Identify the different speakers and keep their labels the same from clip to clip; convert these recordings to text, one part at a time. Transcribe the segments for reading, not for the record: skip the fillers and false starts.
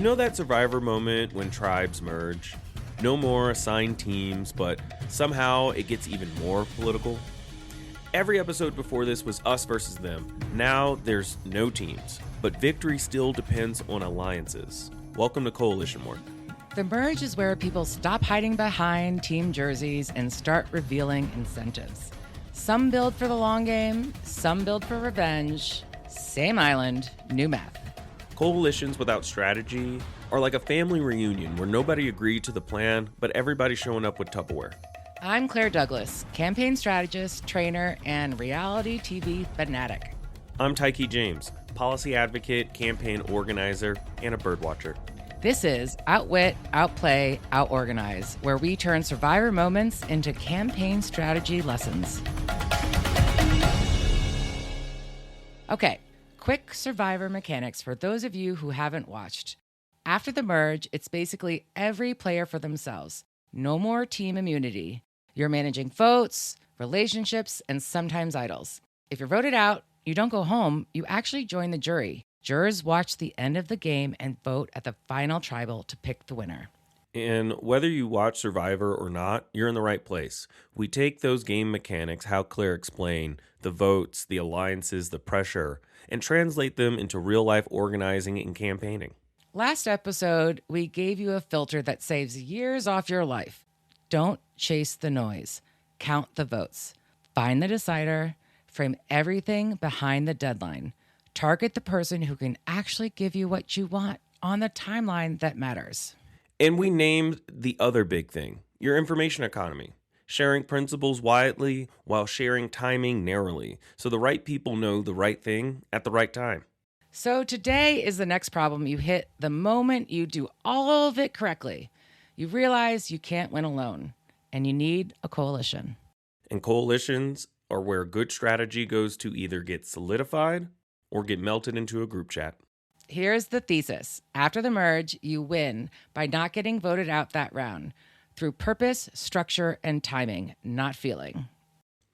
Speaker 1: know that Survivor moment when tribes merge? No more assigned teams, but somehow it gets even more political? Every episode before this was us versus them. Now there's no teams, but victory still depends on alliances. Welcome to Coalition Work.
Speaker 2: The merge is where people stop hiding behind team jerseys and start revealing incentives. Some build for the long game, some build for revenge. Same island, new math.
Speaker 1: Coalitions without strategy are like a family reunion where nobody agreed to the plan, but everybody's showing up with Tupperware.
Speaker 2: I'm Claire Douglas, campaign strategist, trainer, and reality TV fanatic.
Speaker 1: I'm Tykee James, policy advocate, campaign organizer, and a birdwatcher.
Speaker 2: This is Outwit, Outplay, Outorganize, where we turn Survivor moments into campaign strategy lessons. Okay, quick Survivor mechanics for those of you who haven't watched. After the merge, it's basically every player for themselves. No more team immunity. You're managing votes, relationships, and sometimes idols. If you're voted out, you don't go home, you actually join the jury. Jurors watch the end of the game and vote at the final tribal to pick the winner.
Speaker 1: And whether you watch Survivor or not, you're in the right place. We take those game mechanics, how Claire explained, the votes, the alliances, the pressure, and translate them into real-life organizing and campaigning.
Speaker 2: Last episode, we gave you a filter that saves years off your life. Don't chase the noise. Count the votes. Find the decider. Frame everything behind the deadline. Target the person who can actually give you what you want on the timeline that matters.
Speaker 1: And we named the other big thing, your information economy. Sharing principles widely while sharing timing narrowly, so the right people know the right thing at the right time.
Speaker 2: So today is the next problem you hit the moment you do all of it correctly. You realize you can't win alone, and you need a coalition.
Speaker 1: And coalitions are where good strategy goes to either get solidified or get melted into a group chat.
Speaker 2: Here's the thesis. After the merge, you win by not getting voted out that round through purpose, structure, and timing, not feeling.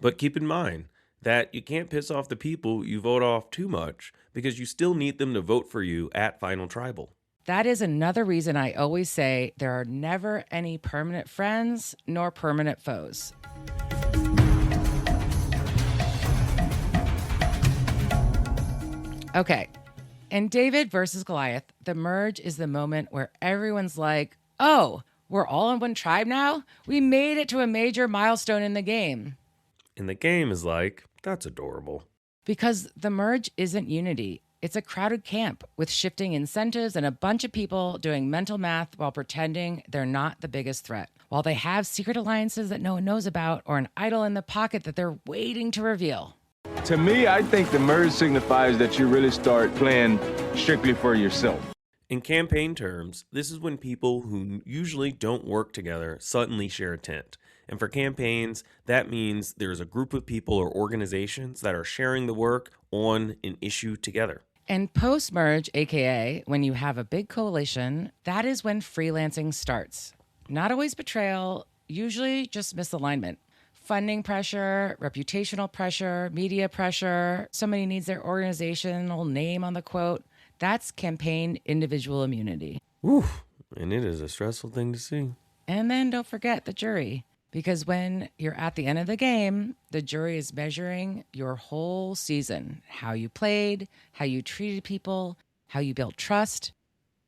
Speaker 1: But keep in mind that you can't piss off the people you vote off too much because you still need them to vote for you at Final Tribal.
Speaker 2: That is another reason I always say there are never any permanent friends nor permanent foes. Okay, in David versus Goliath, the merge is the moment where everyone's like, oh, we're all in one tribe now? We made it to a major milestone in the game.
Speaker 1: And the game is like, that's adorable.
Speaker 2: Because the merge isn't unity. It's a crowded camp with shifting incentives and a bunch of people doing mental math while pretending they're not the biggest threat, while they have secret alliances that no one knows about or an idol in the pocket that they're waiting to reveal.
Speaker 3: To me, I think the merge signifies that you really start playing strictly for yourself.
Speaker 1: In campaign terms, this is when people who usually don't work together suddenly share a tent. And for campaigns, that means there's a group of people or organizations that are sharing the work on an issue together.
Speaker 2: And post-merge, aka when you have a big coalition, that is when freelancing starts. Not always betrayal, usually just misalignment. Funding pressure, reputational pressure, media pressure. Somebody needs their organizational name on the quote. That's campaign individual immunity.
Speaker 1: Oof, and it is a stressful thing to see.
Speaker 2: And then don't forget the jury. Because when you're at the end of the game, the jury is measuring your whole season. How you played, how you treated people, how you built trust.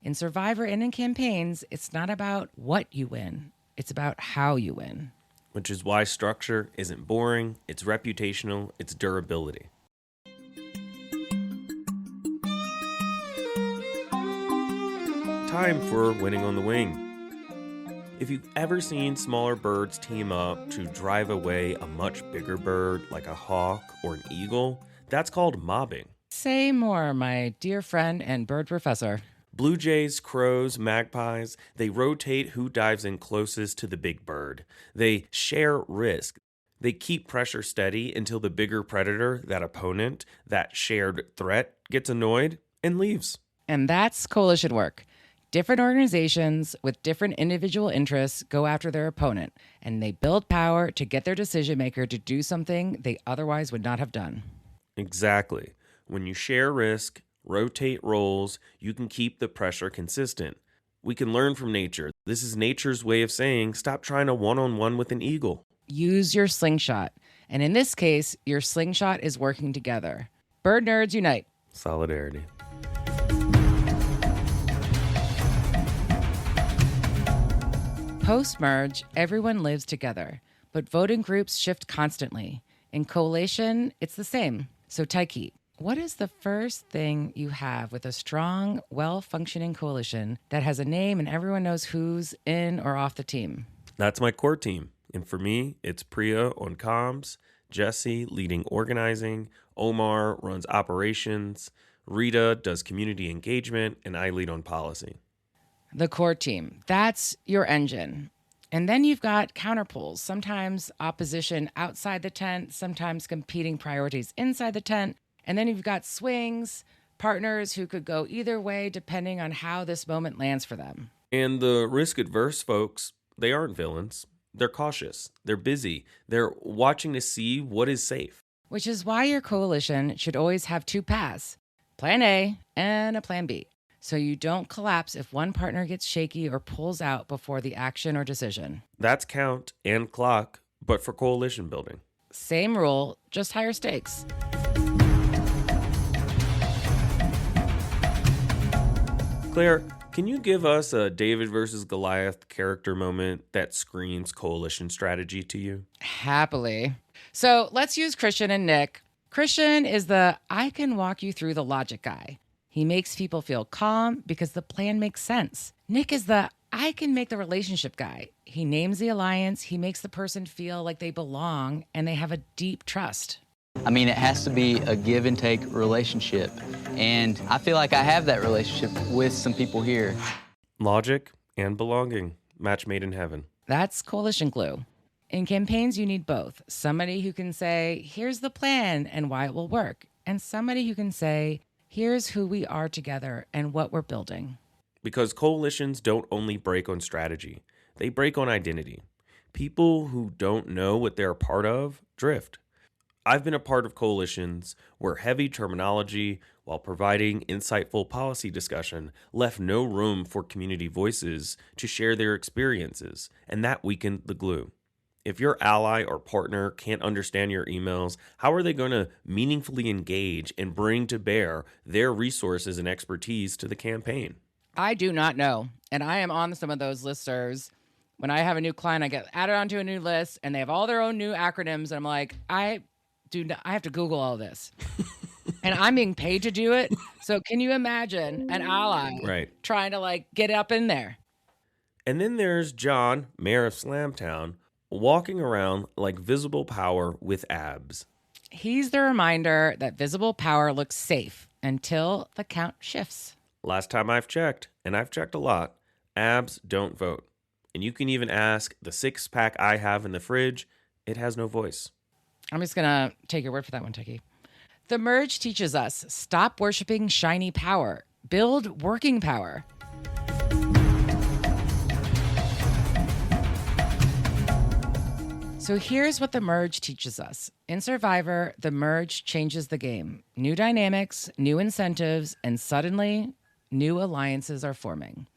Speaker 2: In Survivor and in campaigns, it's not about what you win. It's about how you win.
Speaker 1: Which is why structure isn't boring, it's reputational, it's durability. Time for winning on the wing. If you've ever seen smaller birds team up to drive away a much bigger bird like a hawk or an eagle, that's called mobbing.
Speaker 2: Say more, my dear friend and bird professor.
Speaker 1: Blue jays, crows, magpies, they rotate who dives in closest to the big bird. They share risk. They keep pressure steady until the bigger predator, that opponent, that shared threat, gets annoyed and leaves.
Speaker 2: And that's coalition work. Different organizations with different individual interests go after their opponent, and they build power to get their decision maker to do something they otherwise would not have done.
Speaker 1: Exactly. When you share risk, Rotate roles. You can keep the pressure consistent. We can learn from nature. This is nature's way of saying, stop trying to one-on-one with an eagle.
Speaker 2: Use your slingshot. And in this case, your slingshot is working together. Bird nerds unite.
Speaker 1: Solidarity.
Speaker 2: Post-merge, everyone lives together, but voting groups shift constantly. In coalition, it's the same. So Tykee, what is the first thing you have with a strong, well-functioning coalition that has a name and everyone knows who's in or off the team?
Speaker 1: That's my core team. And for me, it's Priya on comms, Jesse leading organizing, Omar runs operations, Rita does community engagement, and I lead on policy.
Speaker 2: The core team, that's your engine. And then you've got counterpoles, sometimes opposition outside the tent, sometimes competing priorities inside the tent. And then you've got swings, partners who could go either way depending on how this moment lands for them.
Speaker 1: And the risk-adverse folks, they aren't villains. They're cautious. They're busy. They're watching to see what is safe.
Speaker 2: Which is why your coalition should always have two paths, plan A and a plan B. So you don't collapse if one partner gets shaky or pulls out before the action or decision.
Speaker 1: That's count and clock, but for coalition building.
Speaker 2: Same rule, just higher stakes.
Speaker 1: Claire, can you give us a David versus Goliath character moment that screams coalition strategy to you?
Speaker 2: Happily. So let's use Christian and Nick. Christian is the I can walk you through the logic guy. He makes people feel calm because the plan makes sense. Nick is the I can make the relationship guy. He names the alliance, he makes the person feel like they belong and they have a deep trust.
Speaker 4: I mean, it has to be a give and take relationship. And I feel like I have that relationship with some people here.
Speaker 1: Logic and belonging. Match made in heaven.
Speaker 2: That's coalition glue. In campaigns, you need both. Somebody who can say, here's the plan and why it will work. And somebody who can say, here's who we are together and what we're building.
Speaker 1: Because coalitions don't only break on strategy, they break on identity. People who don't know what they're a part of drift. I've been a part of coalitions where heavy terminology, while providing insightful policy discussion, left no room for community voices to share their experiences, and that weakened the glue. If your ally or partner can't understand your emails, how are they going to meaningfully engage and bring to bear their resources and expertise to the campaign?
Speaker 2: I do not know. And I am on some of those listservs. When I have a new client, I get added onto a new list and they have all their own new acronyms. And I'm like, I have to Google all this. And I'm being paid to do it. So can you imagine an ally trying to get up in there?
Speaker 1: And then there's John, mayor of Slamtown, walking around like visible power with abs.
Speaker 2: He's the reminder that visible power looks safe until the count shifts.
Speaker 1: Last time I've checked, and I've checked a lot, abs don't vote. And you can even ask the six-pack I have in the fridge, it has no voice.
Speaker 2: I'm just going to take your word for that one, Tykee. The merge teaches us, stop worshiping shiny power. Build working power. So here's what the merge teaches us. In Survivor, the merge changes the game. New dynamics, new incentives, and suddenly, new alliances are forming.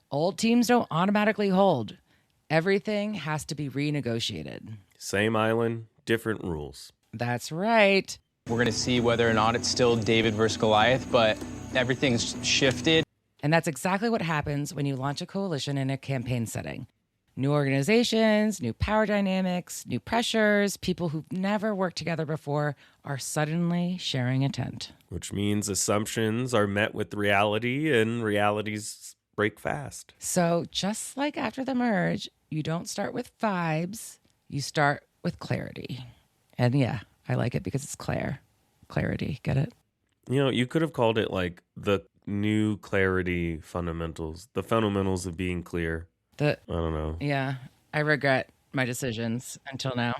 Speaker 2: Old teams don't automatically hold. Everything has to be renegotiated.
Speaker 1: Same island, different rules.
Speaker 2: That's right.
Speaker 4: We're going to see whether or not it's still David versus Goliath, but everything's shifted.
Speaker 2: And that's exactly what happens when you launch a coalition in a campaign setting. New organizations, new power dynamics, new pressures, people who've never worked together before are suddenly sharing a tent.
Speaker 1: Which means assumptions are met with reality and realities break fast.
Speaker 2: So just like after the merge, you don't start with vibes, you start with clarity. And yeah, I like it because it's clarity. Get it?
Speaker 1: You know, you could have called it like the new clarity fundamentals, the fundamentals of being clear. I don't know.
Speaker 2: Yeah, I regret my decisions until now.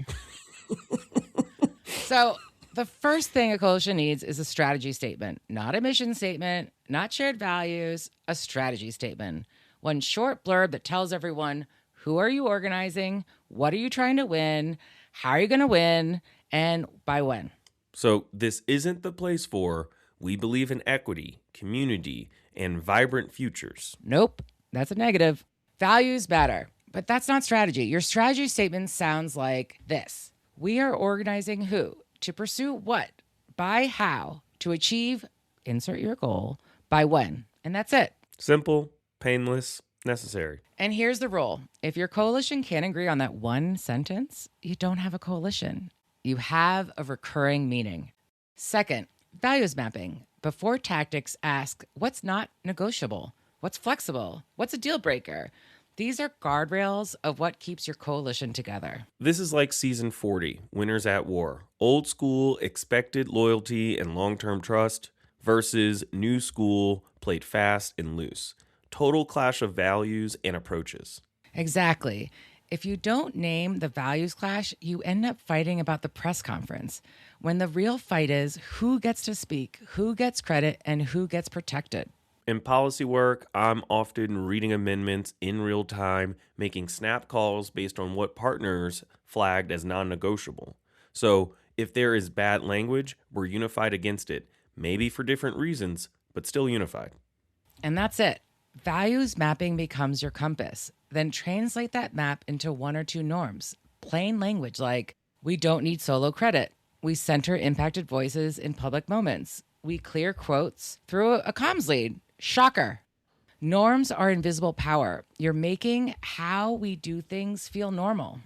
Speaker 2: So the first thing a coalition needs is a strategy statement, not a mission statement, not shared values, a strategy statement. One short blurb that tells everyone, who are you organizing? What are you trying to win? How are you going to win? And by when?
Speaker 1: So this isn't the place for, We believe in equity, community, and vibrant futures.
Speaker 2: Nope, that's a negative. Values matter, but that's not strategy. Your strategy statement sounds like this. We are organizing who, to pursue what, by how, to achieve, insert your goal, by when. And that's it.
Speaker 1: Simple, painless, necessary.
Speaker 2: And here's the rule. If your coalition can't agree on that one sentence, you don't have a coalition. You have a recurring meaning. Second, values mapping. Before tactics, ask what's not negotiable, what's flexible, what's a deal breaker. These are guardrails of what keeps your coalition together.
Speaker 1: This is like season 40, Winners at War. Old school, expected loyalty and long-term trust versus new school, played fast and loose. Total clash of values and approaches.
Speaker 2: Exactly. If you don't name the values clash, you end up fighting about the press conference, when the real fight is who gets to speak, who gets credit, and who gets protected.
Speaker 1: In policy work, I'm often reading amendments in real time, making snap calls based on what partners flagged as non-negotiable. So if there is bad language, we're unified against it, maybe for different reasons, but still unified.
Speaker 2: And that's it. Values mapping becomes your compass. Then translate that map into one or two norms. Plain language like, we don't need solo credit. We center impacted voices in public moments. We clear quotes through a comms lead. Shocker. Norms are invisible power. You're making how we do things feel normal.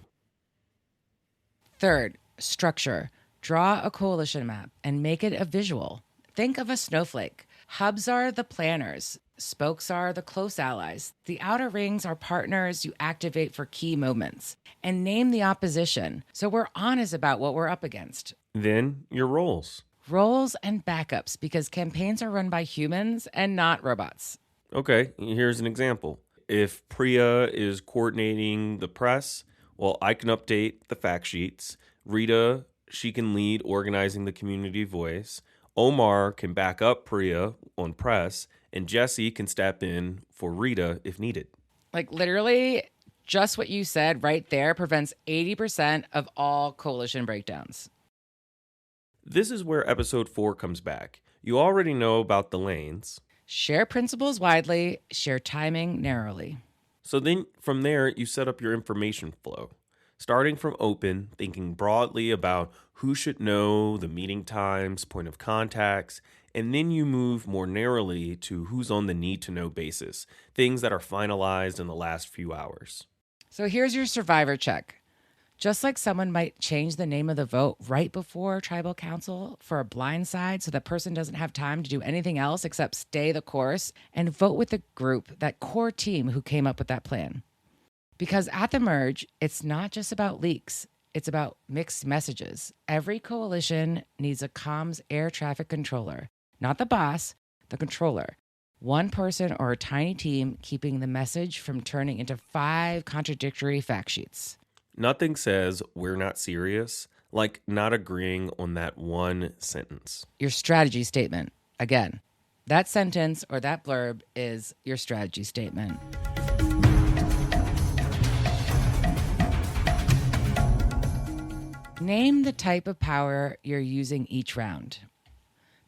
Speaker 2: Third, structure. Draw a coalition map and make it a visual. Think of a snowflake. Hubs are the planners. Spokes are the close allies. The outer rings are partners you activate for key moments. And name the opposition so we're honest about what we're up against.
Speaker 1: Then your roles.
Speaker 2: Roles and backups, because campaigns are run by humans and not robots.
Speaker 1: Okay, here's an example. If Priya is coordinating the press, well, I can update the fact sheets. Rita, she can lead organizing the community voice. Omar can back up Priya on press, and Jesse can step in for Rita if needed.
Speaker 2: Like literally, just what you said right there prevents 80% of all coalition breakdowns.
Speaker 1: This is where episode 4 comes back. You already know about the lanes.
Speaker 2: Share principles widely, share timing narrowly.
Speaker 1: So then from there, you set up your information flow. Starting from open, thinking broadly about who should know, the meeting times, point of contacts, and then you move more narrowly to who's on the need-to-know basis, things that are finalized in the last few hours.
Speaker 2: So here's your survivor check. Just like someone might change the name of the vote right before tribal council for a blind side so that person doesn't have time to do anything else except stay the course and vote with the group, that core team who came up with that plan. Because at the merge, it's not just about leaks. It's about mixed messages. Every coalition needs a comms air traffic controller, not the boss, the controller. One person or a tiny team keeping the message from turning into 5 contradictory fact sheets.
Speaker 1: Nothing says we're not serious like not agreeing on that one sentence.
Speaker 2: Your strategy statement. Again, that sentence or that blurb is your strategy statement. Name the type of power you're using each round.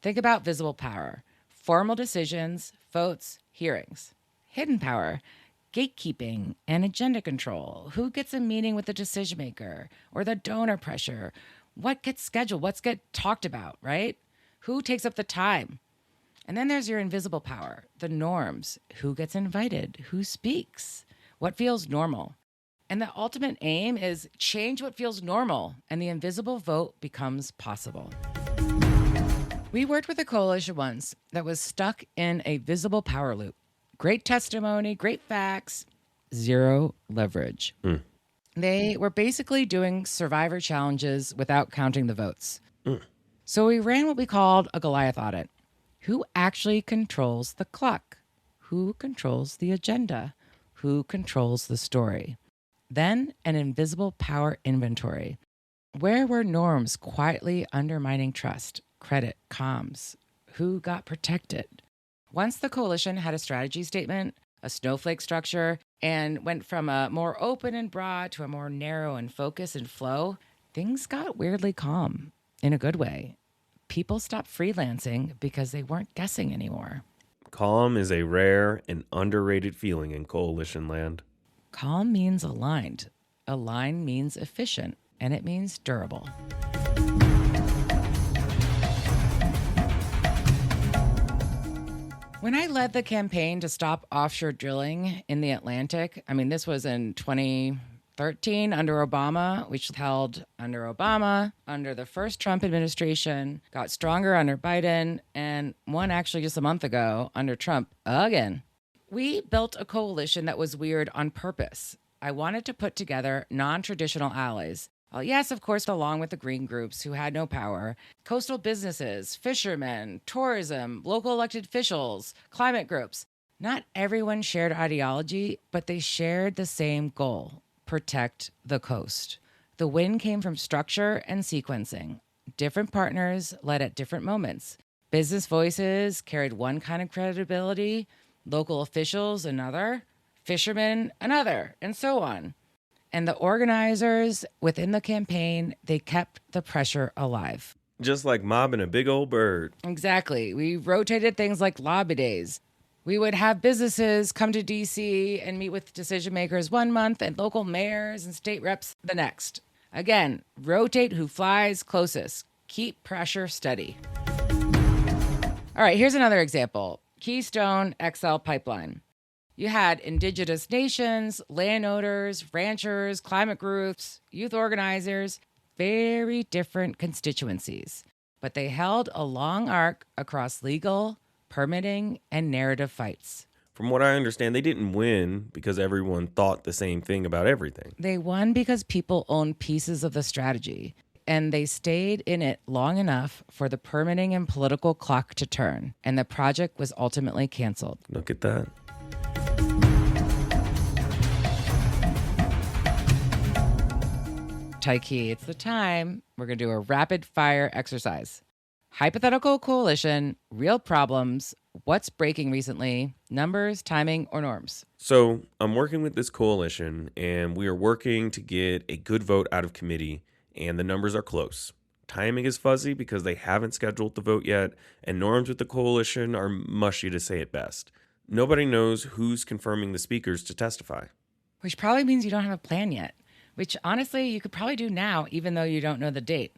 Speaker 2: Think about visible power, formal decisions, votes, hearings. Hidden power, gatekeeping and agenda control. Who gets a meeting with the decision maker or the donor pressure? What gets scheduled? What's get talked about, right? Who takes up the time? And then there's your invisible power, the norms. Who gets invited? Who speaks? What feels normal? And the ultimate aim is change what feels normal, and the invisible vote becomes possible. We worked with a coalition once that was stuck in a visible power loop. Great testimony, great facts, zero leverage. They were basically doing survivor challenges without counting the votes. So we ran what we called a Goliath audit. Who actually controls the clock? Who controls the agenda? Who controls the story? Then an invisible power inventory. Where were norms quietly undermining trust, credit, comms? Who got protected? Once the coalition had a strategy statement, a snowflake structure, and went from a more open and broad to a more narrow and focus and flow, things got weirdly calm in a good way. people stopped freelancing because they weren't guessing anymore.
Speaker 1: Calm is a rare and underrated feeling in coalition land.
Speaker 2: Calm means aligned. Aligned means efficient, and it means durable. When I led the campaign to stop offshore drilling in the Atlantic, this was in 2013 under Obama, which held under Obama, under the first Trump administration, got stronger under Biden, and one actually just a month ago under Trump again. We built a coalition that was weird on purpose. I wanted to put together non-traditional allies. Yes, of course, along with the green groups who had no power, coastal businesses, fishermen, tourism, local elected officials, climate groups. Not everyone shared ideology, but they shared the same goal: protect the coast. The win came from structure and sequencing. Different partners led at different moments. Business voices carried one kind of credibility, local officials another, fishermen another, and so on. And the organizers within the campaign, they kept the pressure alive.
Speaker 1: Just like mobbing a big old bird.
Speaker 2: Exactly. We rotated things like lobby days. We would have businesses come to DC and meet with decision makers one month and local mayors and state reps the next. Again, rotate who flies closest. Keep pressure steady. All right, here's another example. Keystone XL Pipeline. You had indigenous nations, landowners, ranchers, climate groups, youth organizers, very different constituencies, but they held a long arc across legal, permitting, and narrative fights.
Speaker 1: From what I understand, they didn't win because everyone thought the same thing about everything.
Speaker 2: They won because people owned pieces of the strategy, and they stayed in it long enough for the permitting and political clock to turn, and the project was ultimately canceled.
Speaker 1: Look at that.
Speaker 2: Tykee, it's the time. We're going to do a rapid fire exercise. Hypothetical coalition, real problems, what's breaking recently, numbers, timing, or norms.
Speaker 1: So I'm working with this coalition, and we are working to get a good vote out of committee, and the numbers are close. Timing is fuzzy because they haven't scheduled the vote yet, and norms with the coalition are mushy to say it best. Nobody knows who's confirming the speakers to testify.
Speaker 2: Which probably means you don't have a plan yet, which honestly you could probably do now even though you don't know the date.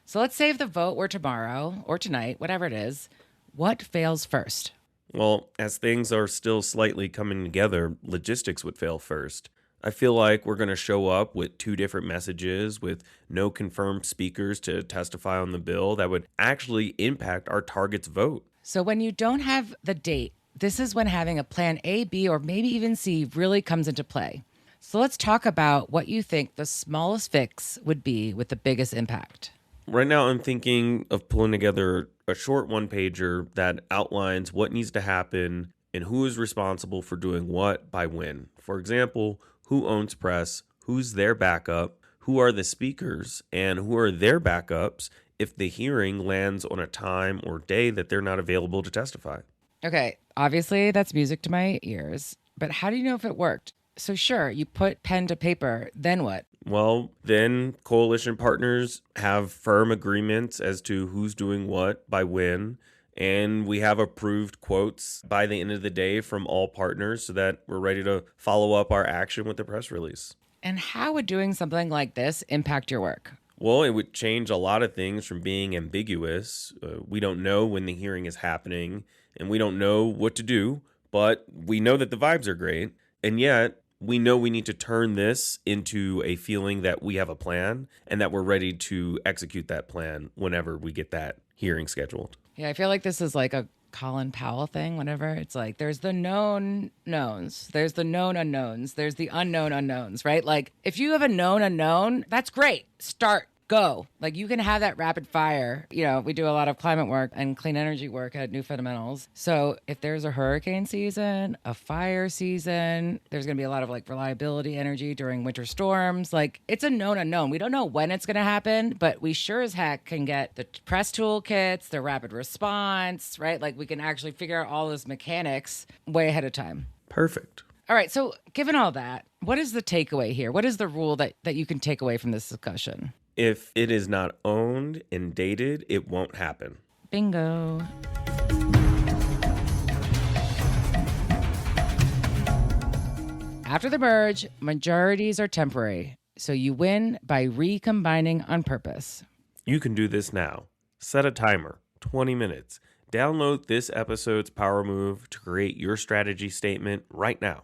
Speaker 2: So let's say if the vote were tomorrow or tonight, whatever it is, what fails first?
Speaker 1: Well, as things are still slightly coming together, logistics would fail first. I feel like we're going to show up with two different messages with no confirmed speakers to testify on the bill that would actually impact our target's vote.
Speaker 2: So when you don't have the date, this is when having a plan A, B, or maybe even C really comes into play. So let's talk about what you think the smallest fix would be with the biggest impact.
Speaker 1: Right now, I'm thinking of pulling together a short one-pager that outlines what needs to happen and who is responsible for doing what by when. For example, who owns press, who's their backup, who are the speakers, and who are their backups if the hearing lands on a time or day that they're not available to testify.
Speaker 2: Okay, obviously that's music to my ears, but how do you know if it worked? So sure, you put pen to paper, then what?
Speaker 1: Well, then coalition partners have firm agreements as to who's doing what by when, and we have approved quotes by the end of the day from all partners so that we're ready to follow up our action with the press release.
Speaker 2: And how would doing something like this impact your work?
Speaker 1: Well, it would change a lot of things from being ambiguous. We don't know when the hearing is happening, and we don't know what to do, but we know that the vibes are great, and yet we know we need to turn this into a feeling that we have a plan and that we're ready to execute that plan whenever we get that hearing scheduled.
Speaker 2: Yeah, I feel like this is like a Colin Powell thing, whatever. It's like there's the known knowns, there's the known unknowns, there's the unknown unknowns, right? Like if you have a known unknown, that's great. Start. Go. Like you can have that rapid fire. You know, we do a lot of climate work and clean energy work at New Fundamentals. So if there's a hurricane season, a fire season, there's going to be a lot of like reliability energy during winter storms. Like it's a known unknown. We don't know when it's going to happen, but we sure as heck can get the press toolkits, the rapid response, right? Like we can actually figure out all those mechanics way ahead of time.
Speaker 1: Perfect.
Speaker 2: All right. So given all that, what is the takeaway here? What is the rule that you can take away from this discussion?
Speaker 1: If it is not owned and dated, it won't happen.
Speaker 2: Bingo. After the merge, majorities are temporary, so you win by recombining on purpose.
Speaker 1: You can do this now. Set a timer, 20 minutes. Download this episode's power move to create your strategy statement right now.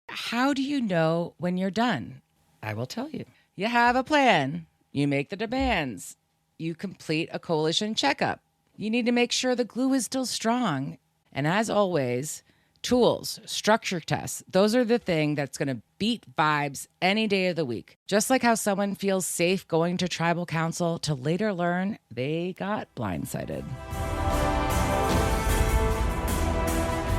Speaker 2: How do you know when you're done? I will tell you. You have a plan. You make the demands. You complete a coalition checkup. You need to make sure the glue is still strong. And as always, tools, structure tests, those are the thing that's going to beat vibes any day of the week. Just like how someone feels safe going to tribal council to later learn they got blindsided.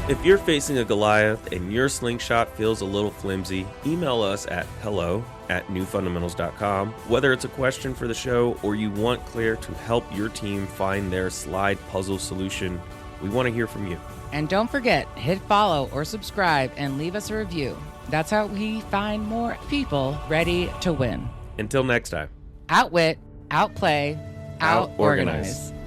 Speaker 1: If you're facing a Goliath and your slingshot feels a little flimsy, email us at hello@newfundamentals.com. Whether it's a question for the show or you want Claire to help your team find their slide puzzle solution, we want to hear from you.
Speaker 2: And don't forget, hit follow or subscribe and leave us a review. That's how we find more people ready to win.
Speaker 1: Until next time.
Speaker 2: Outwit, outplay,
Speaker 1: Out-organize.
Speaker 2: out-organize.